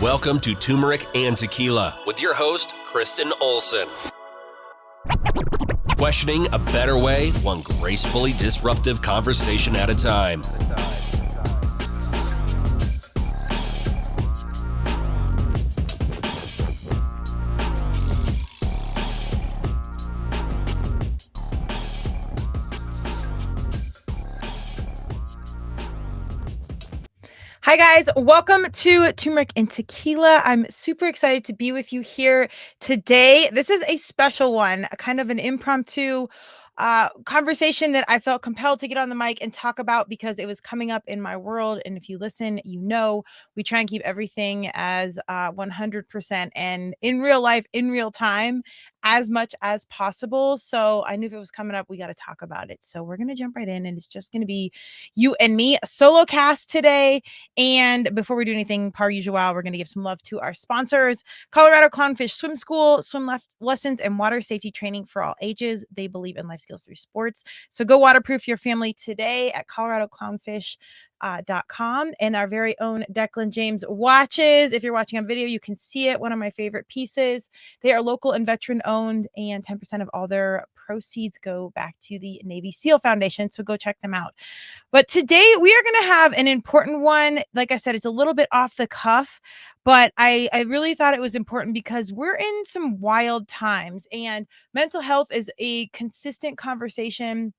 Welcome to Turmeric and Tequila with your host, Kristen Olson. Questioning a better way, one gracefully disruptive conversation at a time. Hi guys, welcome to Turmeric and Tequila. I'm super excited to be with you here today. This is a special one, a kind of an impromptu conversation that I felt compelled to get on the mic and talk about because it was coming up in my world. And if you listen, you know, we try and keep everything as 100% and in real life, in real time, as much as possible. So I knew if it was coming up, we got to talk about it. So we're going to jump right in, and it's just going to be you and me, a solo cast today. And before we do anything, par usual, we're going to give some love to our sponsors, Colorado Clownfish Swim School, lessons and water safety training for all ages. They believe in life skills through sports. So go waterproof your family today at coloradoclownfish.com. And our very own Declan James watches. If you're watching on video, you can see it. One of my favorite pieces. They are local and veteran owned, and 10% of all their proceeds go back to the Navy SEAL Foundation. So go check them out. But today we are going to have an important one. Like I said, it's a little bit off the cuff, but I really thought it was important because we're in some wild times, and mental health is a consistent conversation.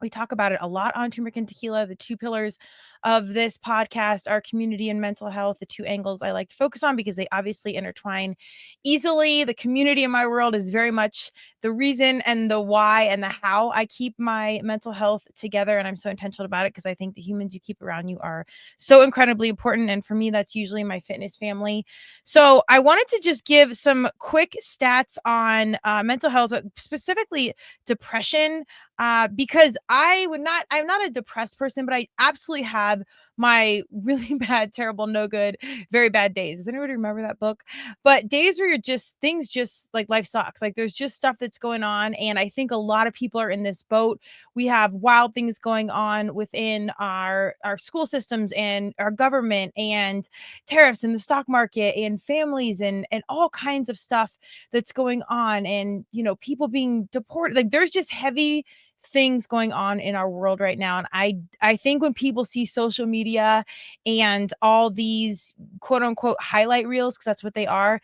We talk about it a lot on Turmeric and Tequila. The two pillars of this podcast are community and mental health, the two angles I like to focus on because they obviously intertwine easily. The community in my world is very much the reason and the why and the how I keep my mental health together. And I'm so intentional about it because I think the humans you keep around you are so incredibly important. And for me, that's usually my fitness family. So I wanted to just give some quick stats on mental health, but specifically depression. Because I'm not a depressed person, but I absolutely have my really bad, terrible, no good, very bad days. Does anybody remember that book? But days where things just like life sucks. Like there's just stuff that's going on. And I think a lot of people are in this boat. We have wild things going on within our school systems and our government and tariffs and the stock market and families and all kinds of stuff that's going on. And, you know, people being deported, like there's just heavy things going on in our world right now. And I think when people see social media and all these quote unquote highlight reels, because that's what they are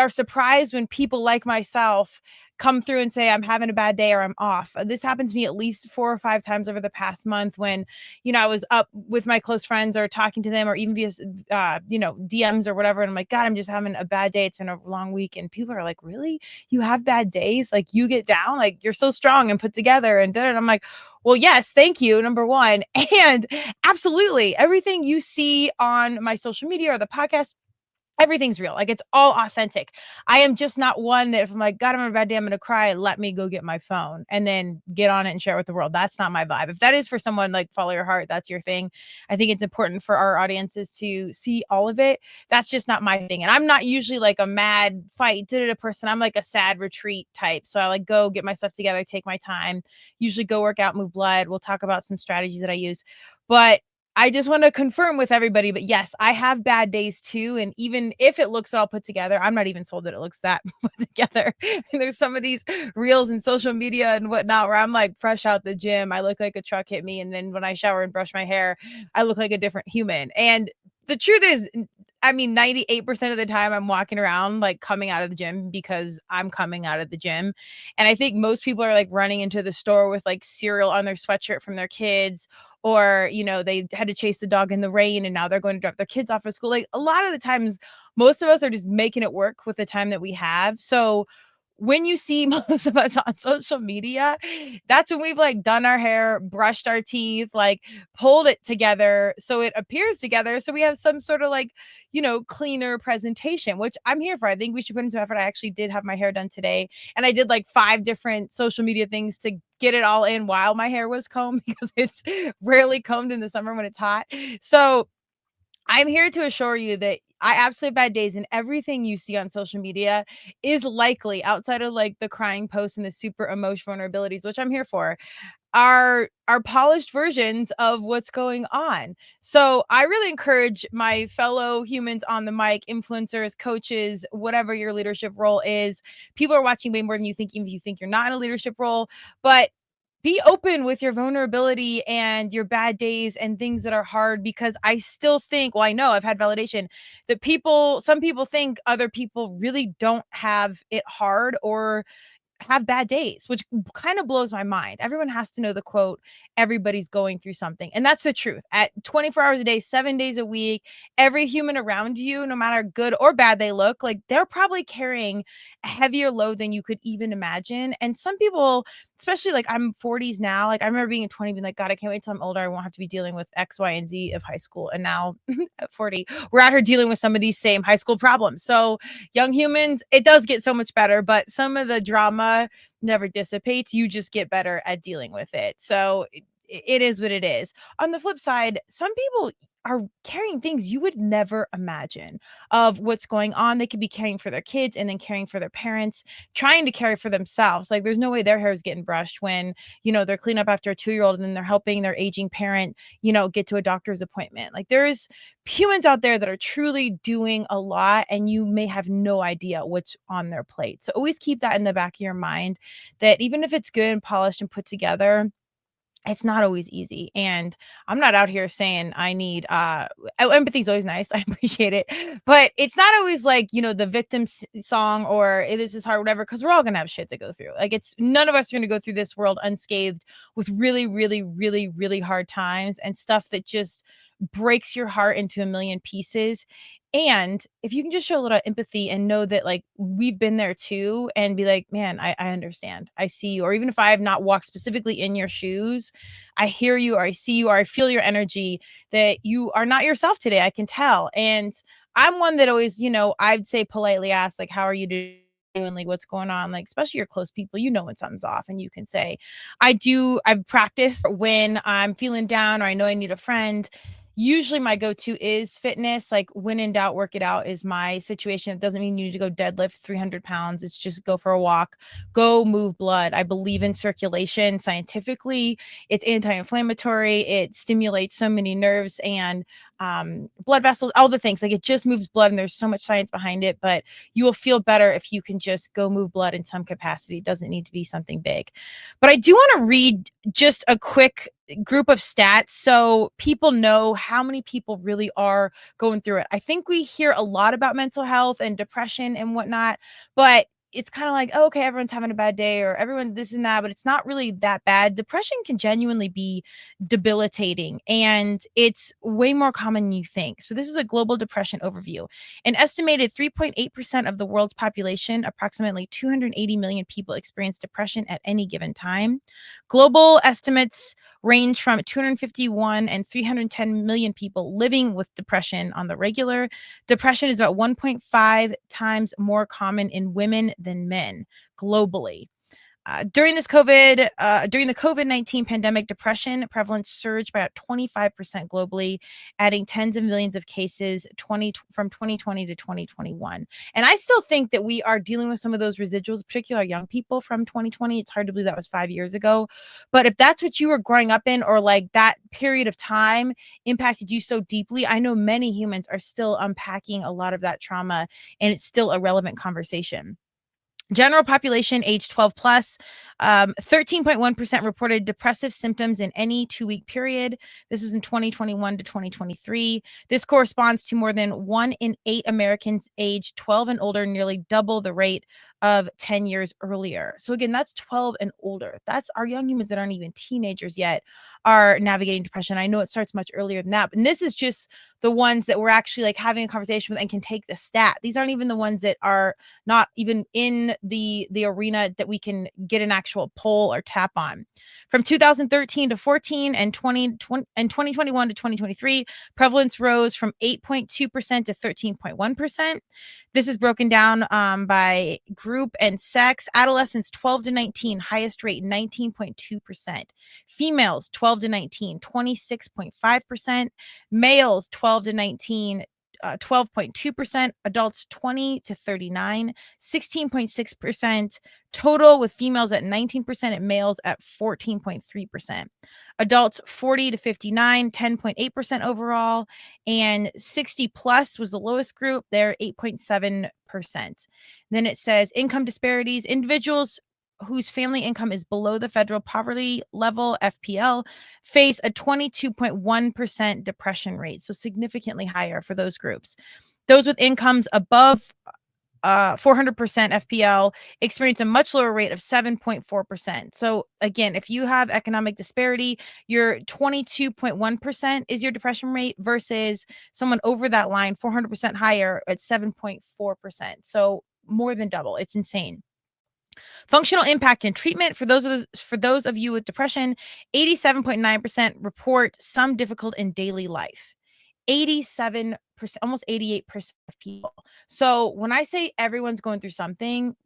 surprised when people like myself come through and say I'm having a bad day or I'm off. This happened to me at least 4 or 5 times over the past month when, you know, I was up with my close friends or talking to them or even via, DMs or whatever. And I'm like, God, I'm just having a bad day. It's been a long week. And people are like, really? You have bad days? Like you get down? Like you're so strong and put together and da-da. I'm like, well, yes, thank you. Number one. And absolutely everything you see on my social media or the podcast, everything's real. Like it's all authentic. I am just not one that if I'm like, God, I'm having a bad day, I'm going to cry. Let me go get my phone and then get on it and share it with the world. That's not my vibe. If that is for someone, like follow your heart, that's your thing. I think it's important for our audiences to see all of it. That's just not my thing. And I'm not usually like a mad fight, person. I'm like a sad retreat type. So I like go get my stuff together, take my time, usually go work out, move blood. We'll talk about some strategies that I use, but I just want to confirm with everybody, but yes, I have bad days too. And even if it looks all put together, I'm not even sold that it looks that put together. And there's some of these reels and social media and whatnot where I'm like fresh out the gym. I look like a truck hit me. And then when I shower and brush my hair, I look like a different human. And the truth is, I mean, 98% of the time I'm walking around like coming out of the gym because I'm coming out of the gym. And I think most people are like running into the store with like cereal on their sweatshirt from their kids, or, you know, they had to chase the dog in the rain and now they're going to drop their kids off at school. Like a lot of the times, most of us are just making it work with the time that we have. So when you see most of us on social media, that's when we've like done our hair, brushed our teeth, like pulled it together so it appears together. So we have some sort of like, you know, cleaner presentation, which I'm here for. I think we should put into effort. I actually did have my hair done today, and I did like 5 different social media things to get it all in while my hair was combed because it's rarely combed in the summer when it's hot. So I'm here to assure you that I absolutely have bad days, and everything you see on social media is likely, outside of like the crying posts and the super emotional vulnerabilities, which I'm here for, are polished versions of what's going on. So I really encourage my fellow humans on the mic, influencers, coaches, whatever your leadership role is. People are watching way more than you think, even if you think you're not in a leadership role, but be open with your vulnerability and your bad days and things that are hard, because I still think, well, I know I've had validation that some people think other people really don't have it hard or have bad days, which kind of blows my mind. Everyone has to know the quote, everybody's going through something. And that's the truth. At 24 hours a day, 7 days a week, every human around you, no matter good or bad they look, like they're probably carrying a heavier load than you could even imagine. And some people, especially like I'm 40s now, like I remember being in 20, being like, God, I can't wait till I'm older. I won't have to be dealing with X, Y, and Z of high school. And now at 40, we're out here dealing with some of these same high school problems. So young humans, it does get so much better, but some of the drama never dissipates. You just get better at dealing with it. So it is what it is. On the flip side, some people are carrying things you would never imagine of what's going on. They could be caring for their kids and then caring for their parents, trying to care for themselves. Like there's no way their hair is getting brushed when, they're cleaning up after a 2-year-old and then they're helping their aging parent, get to a doctor's appointment. Like there's humans out there that are truly doing a lot and you may have no idea what's on their plate. So always keep that in the back of your mind, that even if it's good and polished and put together, it's not always easy. And I'm not out here saying I need empathy is always nice. I appreciate it. But it's not always like, the victim song or this is hard, whatever, because we're all gonna have shit to go through. Like it's none of us are gonna go through this world unscathed with really, really, really, really hard times and stuff that just breaks your heart into a million pieces. And if you can just show a little empathy and know that like we've been there too, and be like, man, I understand. I see you. Or even if I have not walked specifically in your shoes, I hear you, or I see you, or I feel your energy, that you are not yourself today. I can tell. And I'm one that always, I'd say politely ask, like, how are you doing? Like what's going on, like especially your close people, when something's off, and you can say, I've practiced when I'm feeling down or I know I need a friend. Usually my go-to is fitness. Like when in doubt, work it out is my situation. It doesn't mean you need to go deadlift 300 pounds. It's just go for a walk, go move blood. I believe in circulation scientifically. It's anti-inflammatory. It stimulates so many nerves and blood vessels, all the things. Like it just moves blood and there's so much science behind it, but you will feel better if you can just go move blood in some capacity. It doesn't need to be something big. But I do want to read just a quick group of stats so people know how many people really are going through it. I think we hear a lot about mental health and depression and whatnot, but it's kind of like, oh, okay, everyone's having a bad day or everyone this and that, but it's not really that bad. Depression can genuinely be debilitating and it's way more common than you think. So this is a global depression overview. An estimated 3.8% of the world's population, approximately 280 million people, experience depression at any given time. Global estimates range from 251 and 310 million people living with depression on the regular. Depression is about 1.5 times more common in women than men globally. During the COVID-19 pandemic, depression prevalence surged by about 25% globally, adding tens of millions of cases from 2020 to 2021. And I still think that we are dealing with some of those residuals, particularly our young people from 2020. It's hard to believe that was 5 years ago. But if that's what you were growing up in, or like that period of time impacted you so deeply, I know many humans are still unpacking a lot of that trauma, and it's still a relevant conversation. General population age 12 plus, 13.1% reported depressive symptoms in any 2-week period. This was in 2021 to 2023. This corresponds to more than 1 in 8 Americans age 12 and older, nearly double the rate of 10 years earlier. So again, that's 12 and older. That's our young humans that aren't even teenagers yet are navigating depression. I know it starts much earlier than that, but this is just the ones that we're actually like having a conversation with and can take the stat. These aren't even the ones that are not even in the arena that we can get an actual poll or tap on. From 2013 to 14 and 2021 to 2023, prevalence rose from 8.2% to 13.1%. This is broken down by group and sex. Adolescents 12 to 19, highest rate 19.2%. Females 12 to 19, 26.5%. Males 12 to 19, 12.2%, adults 20 to 39, 16.6% total, with females at 19% and males at 14.3%. Adults 40 to 59, 10.8% overall, and 60 plus was the lowest group. They're 8.7%. Then it says income disparities. Individuals whose family income is below the federal poverty level, FPL, face a 22.1% depression rate, so significantly higher for those groups. Those with incomes above 400% FPL experience a much lower rate of 7.4%. So again, if you have economic disparity, your 22.1% is your depression rate versus someone over that line, 400% higher at 7.4%. So more than double. It's insane. Functional impact and treatment. For those of you with depression, 87.9% report some difficult in daily life. 87%, almost 88% of people. So when I say everyone's going through something,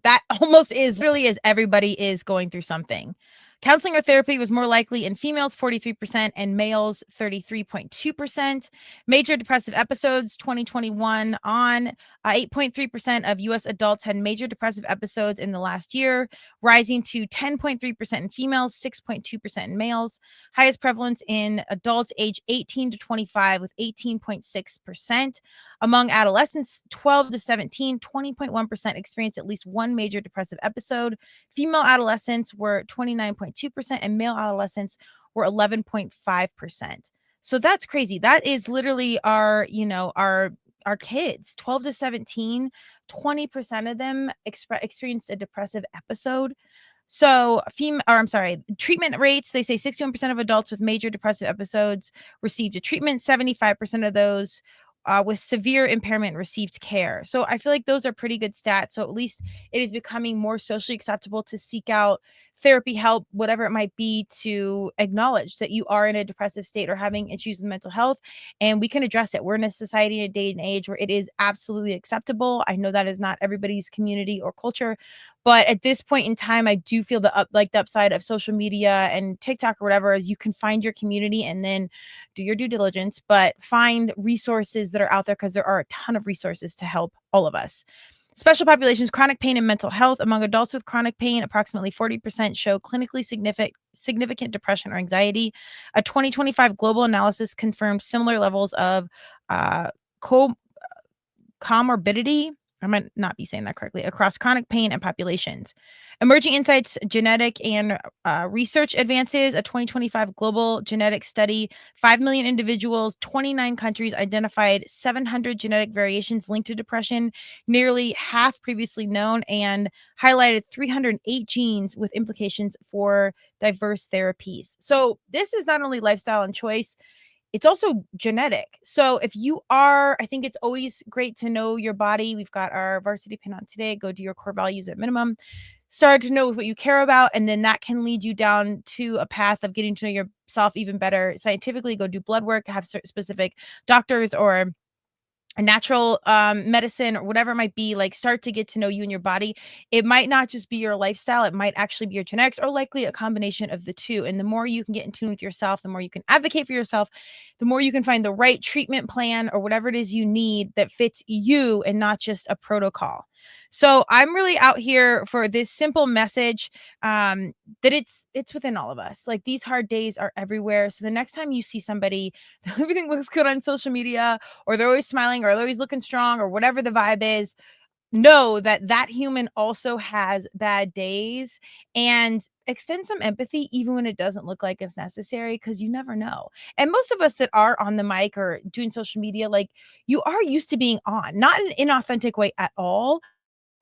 that almost is really is everybody is going through something. Counseling or therapy was more likely in females, 43%, and males, 33.2%. Major depressive episodes, 2021 on 8.3% of U.S. adults had major depressive episodes in the last year, rising to 10.3% in females, 6.2% in males. Highest prevalence in adults age 18 to 25 with 18.6%. Among adolescents 12 to 17, 20.1% experienced at least one major depressive episode. Female adolescents were 29.2%, and male adolescents were 11.5%. So that's crazy. That is literally our kids, 12 to 17, 20% of them experienced a depressive episode. So treatment rates, they say 61% of adults with major depressive episodes received a treatment. 75% of those with severe impairment received care. So I feel like those are pretty good stats. So at least it is becoming more socially acceptable to seek out therapy help, whatever it might be, to acknowledge that you are in a depressive state or having issues with mental health, and we can address it. We're in a society and a day and age where it is absolutely acceptable. I know that is not everybody's community or culture, but at this point in time, I do feel the upside of social media and TikTok or whatever is you can find your community and then do your due diligence, but find resources that are out there, because there are a ton of resources to help all of us. Special populations, chronic pain and mental health. Among adults with chronic pain, approximately 40% show clinically significant depression or anxiety. A 2025 global analysis confirmed similar levels of comorbidity, I might not be saying that correctly, across chronic pain and populations. Emerging insights, genetic and research advances. A 2025 global genetic study, 5 million individuals, 29 countries identified 700 genetic variations linked to depression, nearly half previously known, and highlighted 308 genes with implications for diverse therapies. So this is not only lifestyle and choice, it's also genetic. So if you are, I think it's always great to know your body. We've got our varsity pin on today. Go do your core values at minimum. Start to know what you care about, and then that can lead you down to a path of getting to know yourself even better scientifically. Go do blood work, have specific doctors or a natural medicine or whatever it might be, like start to get to know you and your body. It might not just be your lifestyle, it might actually be your genetics, or likely a combination of the two. And the more you can get in tune with yourself, the more you can advocate for yourself, the more you can find the right treatment plan or whatever it is you need that fits you and not just a protocol. So I'm really out here for this simple message, that it's within all of us. Like, these hard days are everywhere. So the next time you see somebody, everything looks good on social media, or they're always smiling, or they're always looking strong, or whatever the vibe is, know that that human also has bad days, and extend some empathy even when it doesn't look like it's necessary, because you never know. And most of us that are on the mic or doing social media, like, you are used to being on, not in an inauthentic way at all,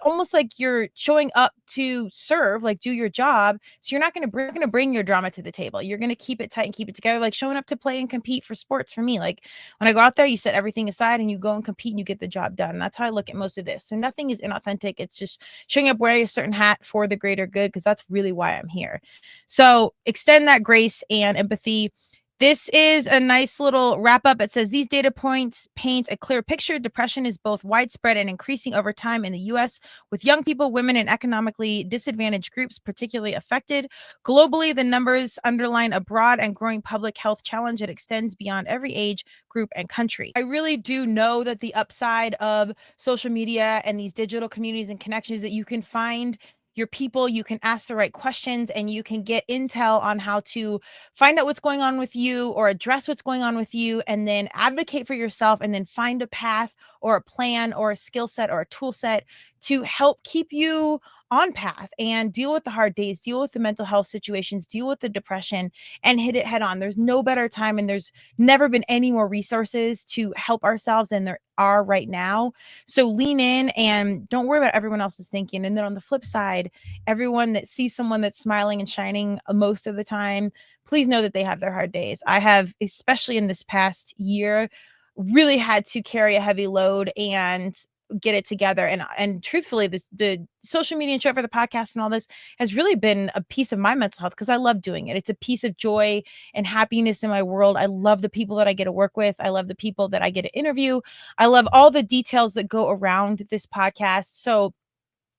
almost like you're showing up to serve, like do your job. So you're not going to bring your drama to the table. You're going to keep it tight and keep it together, like showing up to play and compete for sports. For me, like, when I go out there, you set everything aside and you go and compete and you get the job done. And that's how I look at most of this. So nothing is inauthentic. It's just showing up wearing a certain hat for the greater good, because that's really why I'm here. So extend that grace and empathy. This is a nice little wrap up. It says these data points paint a clear picture. Depression is both widespread and increasing over time in the U.S., with young people, women, and economically disadvantaged groups particularly affected. Globally, the numbers underline a broad and growing public health challenge that extends beyond every age, group, and country. I really do know that the upside of social media and these digital communities and connections that you can find your people, you can ask the right questions, and you can get intel on how to find out what's going on with you or address what's going on with you, and then advocate for yourself, and then find a path or a plan or a skill set or a tool set to help keep you on path and deal with the hard days, deal with the mental health situations, deal with the depression, and hit it head on. There's no better time, and there's never been any more resources to help ourselves than there are right now. So lean in and don't worry about everyone else's thinking. And then on the flip side, everyone that sees someone that's smiling and shining most of the time, please know that they have their hard days. I have, especially in this past year, really had to carry a heavy load and get it together. And truthfully, the social media and show for the podcast and all this has really been a piece of my mental health because I love doing it. It's a piece of joy and happiness in my world. I love the people that I get to work with. I love the people that I get to interview. I love all the details that go around this podcast. So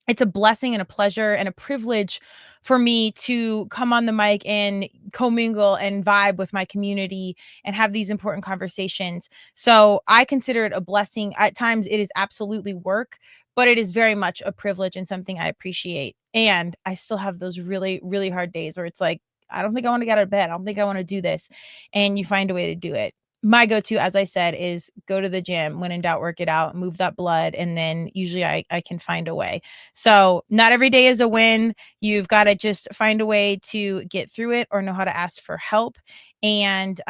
it's a blessing and a pleasure and a privilege for me to come on the mic and commingle and vibe with my community and have these important conversations. So I consider it a blessing. At times it is absolutely work, but it is very much a privilege and something I appreciate. And I still have those really, really hard days where it's like, I don't think I want to get out of bed. I don't think I want to do this. And you find a way to do it. My go-to, as I said, is go to the gym. When in doubt, work it out, move that blood. And then usually I can find a way. So not every day is a win. You've got to just find a way to get through it or know how to ask for help and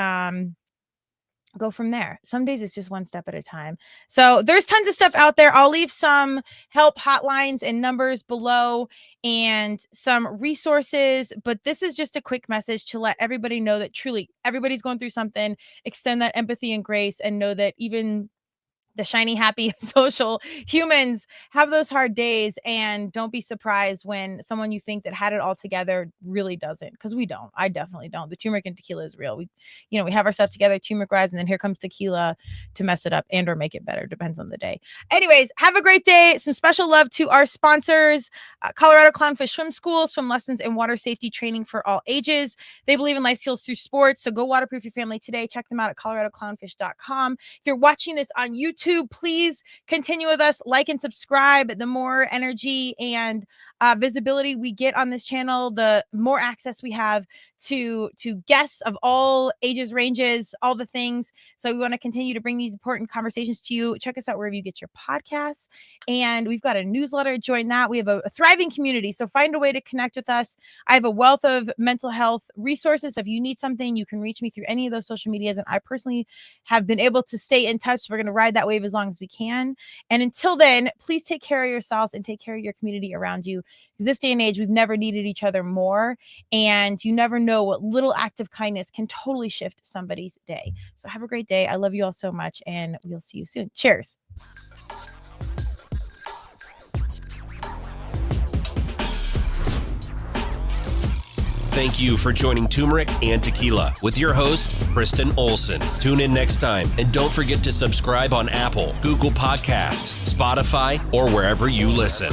go from there. Some days it's just one step at a time. So there's tons of stuff out there. I'll leave some help hotlines and numbers below and some resources, but this is just a quick message to let everybody know that truly everybody's going through something. Extend that empathy and grace and know that even the shiny, happy social humans have those hard days, and don't be surprised when someone you think that had it all together really doesn't, because we don't. I definitely don't. The turmeric and tequila is real. We have our stuff together, turmeric rise, and then here comes tequila to mess it up and or make it better. Depends on the day. Anyways, have a great day. Some special love to our sponsors, Colorado Clownfish Swim School, swim lessons and water safety training for all ages. They believe in life skills through sports, so go waterproof your family today. Check them out at coloradoclownfish.com. If you're watching this on YouTube, please continue with us, like and subscribe. The more energy and visibility we get on this channel, the more access we have to guests of all ages, ranges, all the things. So we want to continue to bring these important conversations to you. Check us out wherever you get your podcasts. And we've got a newsletter. Join that. We have a thriving community. So find a way to connect with us. I have a wealth of mental health resources. So if you need something, you can reach me through any of those social medias. And I personally have been able to stay in touch. So we're going to ride that wave as long as we can. And until then, please take care of yourselves and take care of your community around you. Because this day and age, we've never needed each other more. And you never know what little act of kindness can totally shift somebody's day. So have a great day. I love you all so much, and we'll see you soon. Cheers. Thank you for joining Turmeric and Tequila with your host, Kristen Olson. Tune in next time, and don't forget to subscribe on Apple, Google Podcasts, Spotify, or wherever you listen.